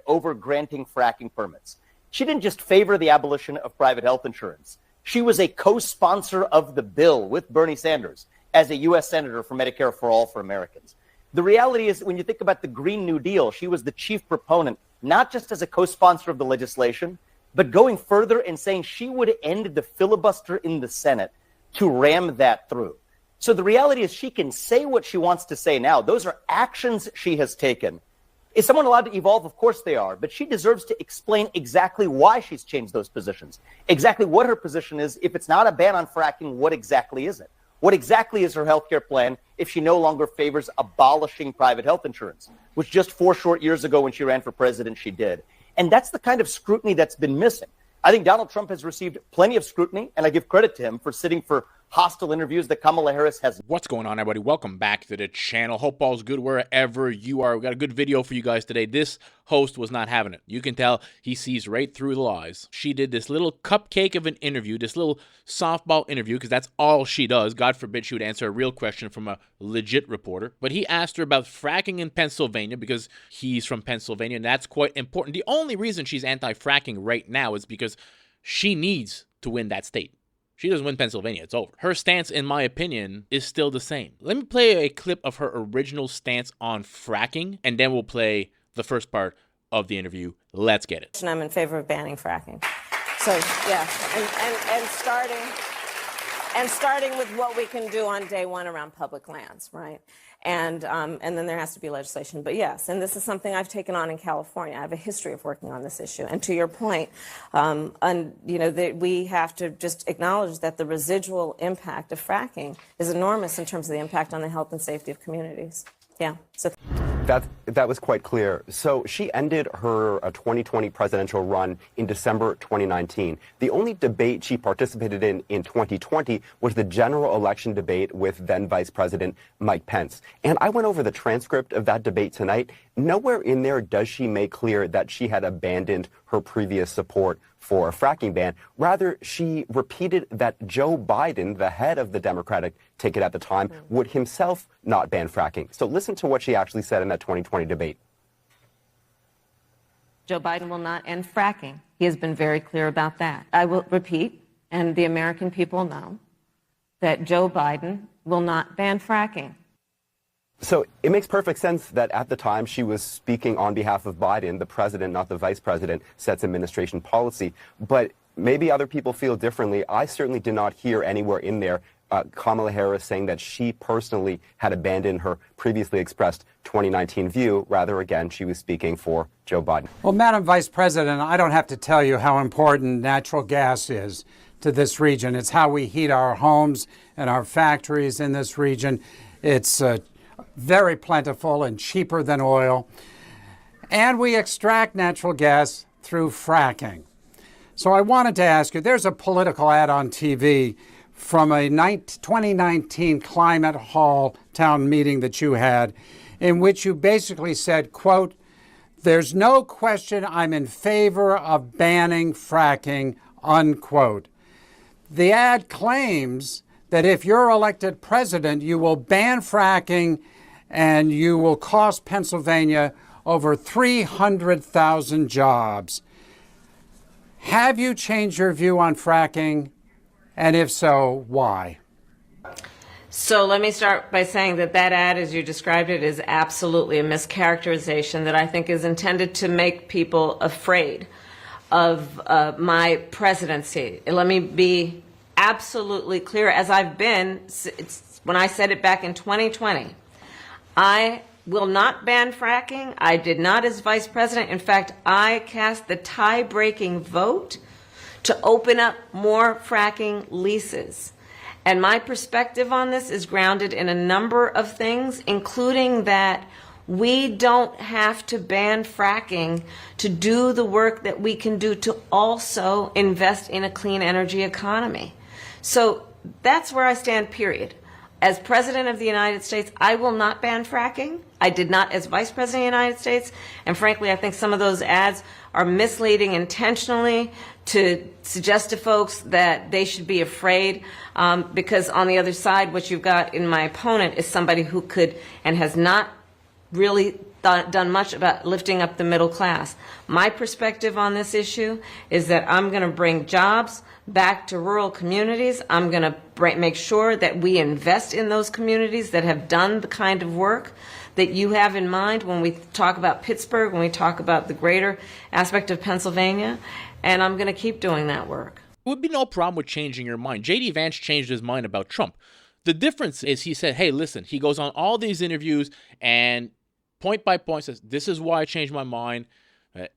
over granting fracking permits. She didn't just favor the abolition of private health insurance. She was a co-sponsor of the bill with Bernie Sanders as a U.S. Senator for Medicare for All for Americans. The reality is, when you think about the Green New Deal, she was the chief proponent, not just as a co-sponsor of the legislation, but going further and saying she would end the filibuster in the Senate to ram that through. So the reality is she can say what she wants to say now. Those are actions she has taken. Is someone allowed to evolve? Of course they are. But she deserves to explain exactly why she's changed those positions, exactly what her position is. If it's not a ban on fracking, what exactly is it? What exactly is her healthcare plan if she no longer favors abolishing private health insurance, which just 4 short years ago when she ran for president, she did? And that's the kind of scrutiny that's been missing. I think Donald Trump has received plenty of scrutiny, and I give credit to him for sitting for hostile interviews that Kamala Harris has. What's going on, everybody? Welcome back to the channel. Hope all's good wherever you are. We got a good video for you guys today. This host was not having it. You can tell he sees right through the lies. She did this little cupcake of an interview, this little softball interview, because that's all she does. God forbid she would answer a real question from a legit reporter. But he asked her about fracking in Pennsylvania because he's from Pennsylvania, and that's quite important. The only reason she's anti-fracking right now is because she needs to win that state. She doesn't win Pennsylvania, it's over. Her stance, in my opinion, is still the same. Let me play a clip of her original stance on fracking, and then we'll play the first part of the interview. Let's get it. I'm in favor of banning fracking. So, yeah, and starting with what we can do on day one around public lands, right? And then there has to be legislation. But yes, and this is something I've taken on in California. I have a history of working on this issue. And to your point, we have to just acknowledge that the residual impact of fracking is enormous in terms of the impact on the health and safety of communities. Yeah. So that was quite clear. So she ended her 2020 presidential run in December 2019. The only debate she participated in 2020 was the general election debate with then Vice President Mike Pence. And I went over the transcript of that debate tonight. Nowhere in there does she make clear that she had abandoned her previous support for a fracking ban. Rather, she repeated that Joe Biden, the head of the Democratic ticket at the time, would himself not ban fracking. So listen to what she actually said in that 2020 debate. Joe Biden will not end fracking. He has been very clear about that. I will repeat, and the American people know, that Joe Biden will not ban fracking. So it makes perfect sense that at the time she was speaking on behalf of Biden, the president, not the vice president, sets administration policy. But maybe other people feel differently. I certainly did not hear anywhere in there Kamala Harris saying that she personally had abandoned her previously expressed 2019 view. Rather, again, she was speaking for Joe Biden. Well, Madam Vice President, I don't have to tell you how important natural gas is to this region. It's how we heat our homes and our factories in this region. It's very plentiful and cheaper than oil. And we extract natural gas through fracking. So I wanted to ask you, there's a political ad on TV from a 2019 Climate Hall town meeting that you had, in which you basically said, quote, "There's no question I'm in favor of banning fracking," unquote. The ad claims that if you're elected president, you will ban fracking and you will cost Pennsylvania over 300,000 jobs. Have you changed your view on fracking? And if so, why? So let me start by saying that that ad, as you described it, is absolutely a mischaracterization that I think is intended to make people afraid of my presidency. And let me be absolutely clear, as I've been when I said it back in 2020. I will not ban fracking. I did not as vice president. In fact, I cast the tie-breaking vote to open up more fracking leases. And my perspective on this is grounded in a number of things, including that we don't have to ban fracking to do the work that we can do to also invest in a clean energy economy. So that's where I stand, period. As President of the United States, I will not ban fracking. I did not as Vice President of the United States. And frankly, I think some of those ads are misleading intentionally to suggest to folks that they should be afraid, because on the other side, what you've got in my opponent is somebody who could and has not really done much about lifting up the middle class. My perspective on this issue is that I'm going to bring jobs back to rural communities. I'm going to make sure that we invest in those communities that have done the kind of work that you have in mind when we talk about Pittsburgh, when we talk about the greater aspect of Pennsylvania, and I'm going to keep doing that work. It would be no problem with changing your mind. J.D. Vance changed his mind about Trump. The difference is he said, hey, listen, he goes on all these interviews and point by point says, this is why I changed my mind.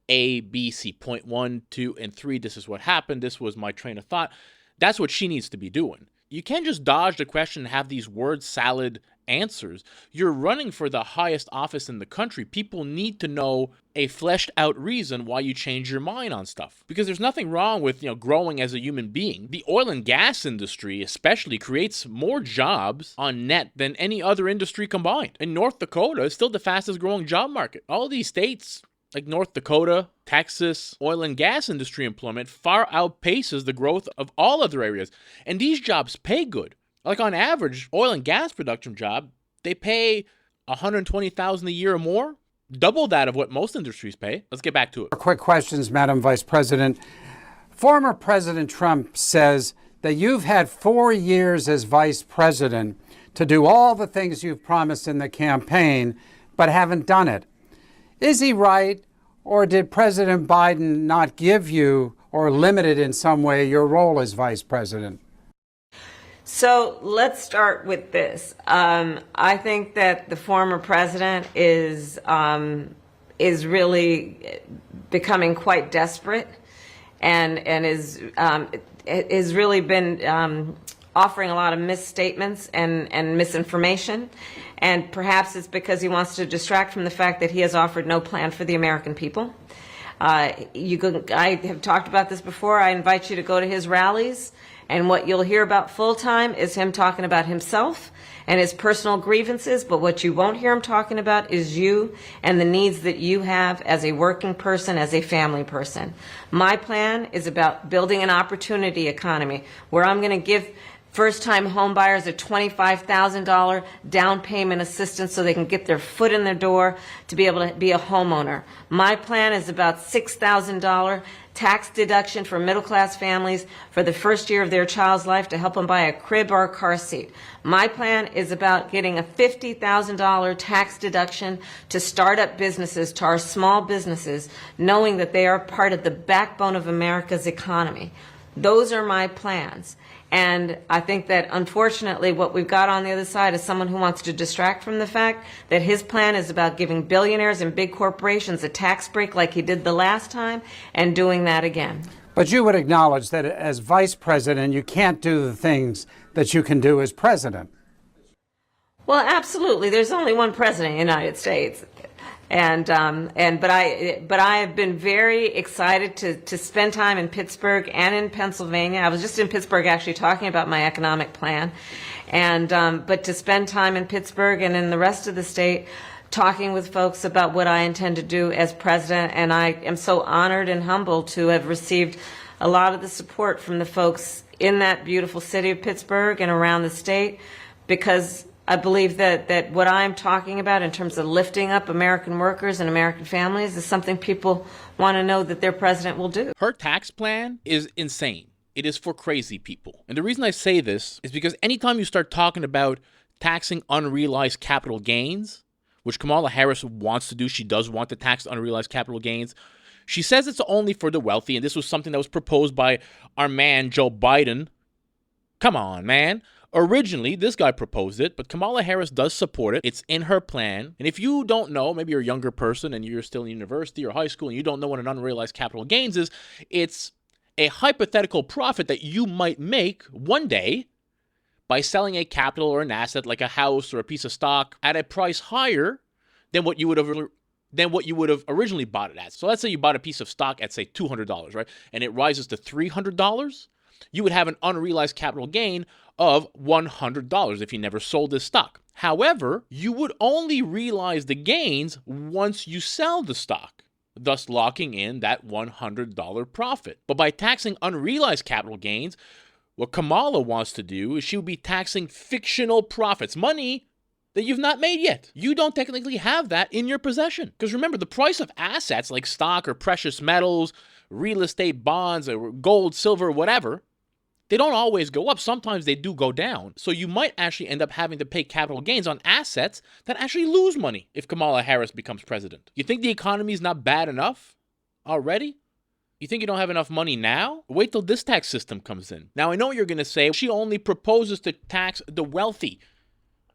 A, B, C, point 1, 2, and 3. This is what happened. This was my train of thought. That's what she needs to be doing. You can't just dodge the question and have these word salad answers. You're running for the highest office in the country. People need to know a fleshed out reason why you change your mind on stuff. Because there's nothing wrong with, growing as a human being. The oil and gas industry especially creates more jobs on net than any other industry combined. And North Dakota is still the fastest growing job market. All these states like North Dakota, Texas, oil and gas industry employment far outpaces the growth of all other areas. And these jobs pay good. Like on average, oil and gas production job, they pay $120,000 a year or more, double that of what most industries pay. Let's get back to it. Quick questions, Madam Vice President. Former President Trump says that you've had 4 years as vice president to do all the things you've promised in the campaign, but haven't done it. Is he right, or did President Biden not give you or limit it in some way your role as vice president? So let's start with this. I think that the former president is really becoming quite desperate, and is really been offering a lot of misstatements and misinformation. And perhaps it's because he wants to distract from the fact that he has offered no plan for the American people. I have talked about this before. I invite you to go to his rallies, and what you'll hear about full time is him talking about himself and his personal grievances, but what you won't hear him talking about is you and the needs that you have as a working person, as a family person. My plan is about building an opportunity economy where I'm going to give first-time home buyers a $25,000 down payment assistance so they can get their foot in their door to be able to be a homeowner. My plan is about $6,000 tax deduction for middle-class families for the first year of their child's life to help them buy a crib or a car seat. My plan is about getting a $50,000 tax deduction to start up businesses, to our small businesses, knowing that they are part of the backbone of America's economy. Those are my plans. And I think that, unfortunately, what we've got on the other side is someone who wants to distract from the fact that his plan is about giving billionaires and big corporations a tax break like he did the last time and doing that again. But you would acknowledge that as vice president, you can't do the things that you can do as president. Well, absolutely. There's only one president of the United States. But I have been very excited to spend time in Pittsburgh and in Pennsylvania. I was just in Pittsburgh actually talking about my economic plan, but to spend time in Pittsburgh and in the rest of the state talking with folks about what I intend to do as president. And I am so honored and humbled to have received a lot of the support from the folks in that beautiful city of Pittsburgh and around the state, because I believe that what I'm talking about in terms of lifting up American workers and American families is something people want to know that their president will do. Her tax plan is insane. It is for crazy people. And the reason I say this is because anytime you start talking about taxing unrealized capital gains, which Kamala Harris wants to do, she does want to tax unrealized capital gains. She says it's only for the wealthy, and this was something that was proposed by our man, Joe Biden. Come on, man. Originally, this guy proposed it, but Kamala Harris does support it. It's in her plan. And if you don't know, maybe you're a younger person and you're still in university or high school and you don't know what an unrealized capital gains is, it's a hypothetical profit that you might make one day by selling a capital or an asset like a house or a piece of stock at a price higher than what you would have originally bought it at. So let's say you bought a piece of stock at, say, $200, right? And it rises to $300. You would have an unrealized capital gain of $100 if you never sold this stock. However, you would only realize the gains once you sell the stock, thus locking in that $100 profit. But by taxing unrealized capital gains, what Kamala wants to do is she would be taxing fictional profits, money that you've not made yet. You don't technically have that in your possession. Because remember, the price of assets like stock or precious metals, real estate bonds, or gold, silver, whatever, they don't always go up. Sometimes they do go down. So you might actually end up having to pay capital gains on assets that actually lose money if Kamala Harris becomes president. You think the economy is not bad enough already? You think you don't have enough money now? Wait till this tax system comes in. Now, I know what you're going to say. She only proposes to tax the wealthy,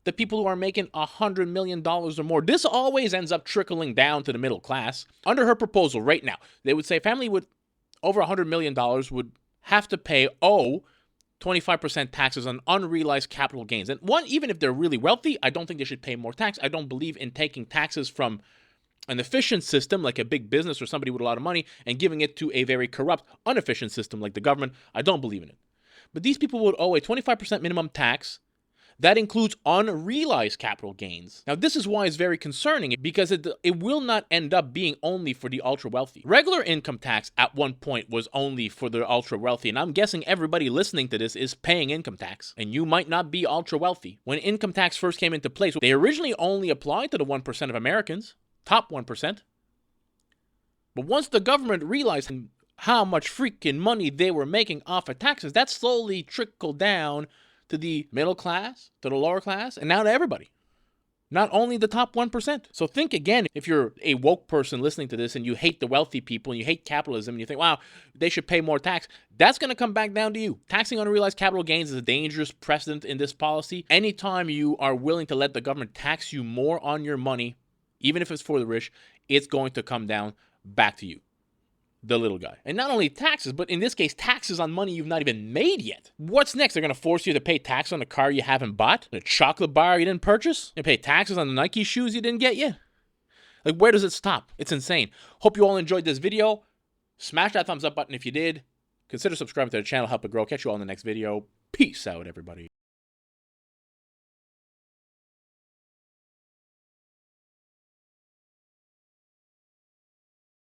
the people who are making $100 million or more. This always ends up trickling down to the middle class. Under her proposal right now, they would say a family with over $100 million would have to pay 25% taxes on unrealized capital gains. And one, even if they're really wealthy, I don't think they should pay more tax. I don't believe in taking taxes from an efficient system like a big business or somebody with a lot of money and giving it to a very corrupt, inefficient system like the government. I don't believe in it. But these people would owe a 25% minimum tax. That includes unrealized capital gains. Now, this is why it's very concerning, because it will not end up being only for the ultra-wealthy. Regular income tax at one point was only for the ultra-wealthy, and I'm guessing everybody listening to this is paying income tax, and you might not be ultra-wealthy. When income tax first came into place, they originally only applied to the 1% of Americans, top 1%. But once the government realized how much freaking money they were making off of taxes, that slowly trickled down to the middle class, to the lower class, and now to everybody. Not only the top 1%. So think again, if you're a woke person listening to this and you hate the wealthy people and you hate capitalism and you think, wow, they should pay more tax, that's going to come back down to you. Taxing unrealized capital gains is a dangerous precedent in this policy. Anytime you are willing to let the government tax you more on your money, even if it's for the rich, it's going to come down back to you, the little guy. And not only taxes, but in this case, taxes on money you've not even made yet. What's next? They're going to force you to pay tax on a car you haven't bought? A chocolate bar you didn't purchase? You pay taxes on the Nike shoes you didn't get yet? Like, where does it stop? It's insane. Hope you all enjoyed this video. Smash that thumbs up button if you did. Consider subscribing to the channel, help it grow. Catch you all in the next video. Peace out, everybody.